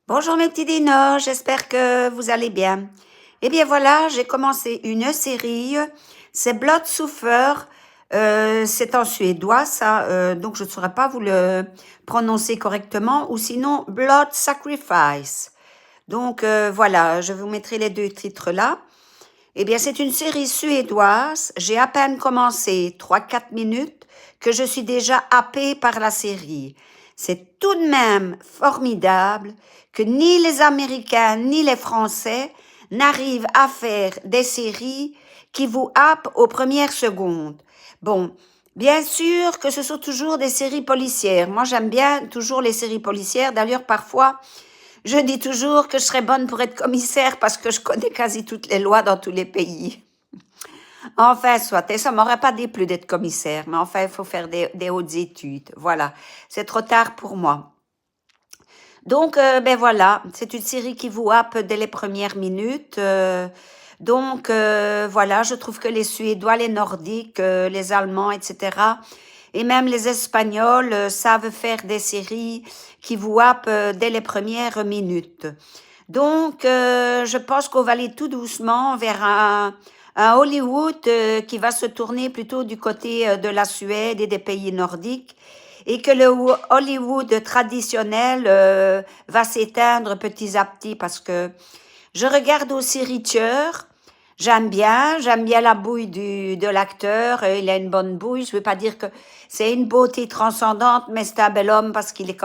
Bonjour mes petits dinos, j'espère que vous allez bien. Eh bien voilà, j'ai commencé une série, c'est Blodsuffer, c'est en suédois ça, donc je ne saurais pas vous le prononcer correctement, ou sinon Blood Sacrifice. Donc voilà, je vous mettrai les deux titres là. Eh bien c'est une série suédoise, j'ai à peine commencé 3-4 minutes que je suis déjà happée par la série. C'est tout de même formidable que ni les Américains ni les Français n'arrivent à faire des séries qui vous happent aux premières secondes. Bon, bien sûr que ce sont toujours des séries policières. Moi, j'aime bien toujours les séries policières. D'ailleurs, parfois, je dis toujours que je serais bonne pour être commissaire parce que je connais quasi toutes les lois dans tous les pays. Enfin, soit, et ça m'aurait pas déplu d'être commissaire, mais enfin, il faut faire des hautes études. Voilà, c'est trop tard pour moi. Donc, ben voilà, c'est une série qui vous happe dès les premières minutes. Donc, voilà, je trouve que les Suédois, les Nordiques, les Allemands, etc., et même les Espagnols savent faire des séries qui vous happent dès les premières minutes. Donc, je pense qu'on va aller tout doucement vers un Hollywood qui va se tourner plutôt du côté de la Suède et des pays nordiques et que le Hollywood traditionnel va s'éteindre petit à petit parce que je regarde aussi Reacher. J'aime bien la bouille de l'acteur, il a une bonne bouille, je veux pas dire que c'est une beauté transcendante, mais c'est un bel homme parce qu'il est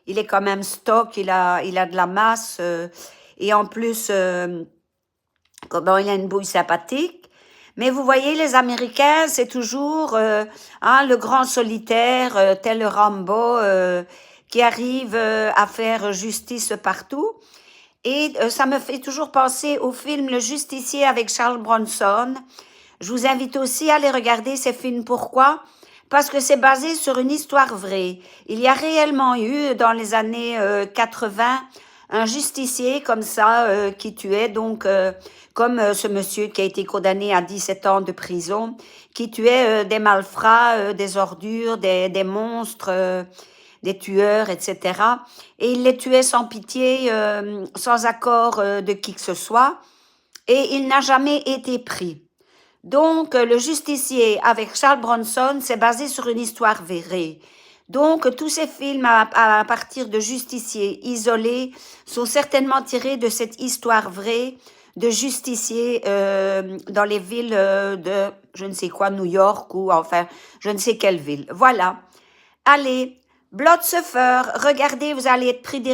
il est quand même stock, il a de la masse, et en plus, comment il a une bouille sympathique. Mais vous voyez, les Américains, c'est toujours le grand solitaire, tel le Rambo, qui arrive à faire justice partout. Et ça me fait toujours penser au film Le Justicier avec Charles Bronson. Je vous invite aussi à aller regarder ces films. Pourquoi? Parce que c'est basé sur une histoire vraie. Il y a réellement eu, dans les années 80, un justicier comme ça qui tuait, donc comme ce monsieur qui a été condamné à 17 ans de prison, qui tuait des malfrats, des ordures, des monstres, des tueurs, etc. Et il les tuait sans pitié, sans accord de qui que ce soit, et il n'a jamais été pris. Donc, le justicier avec Charles Bronson, c'est basé sur une histoire vraie. Donc, tous ces films à partir de justiciers isolés sont certainement tirés de cette histoire vraie de justiciers dans les villes de, je ne sais quoi, New York ou enfin, je ne sais quelle ville. Voilà. Allez, Bloodsucker, regardez, vous allez être pris direct.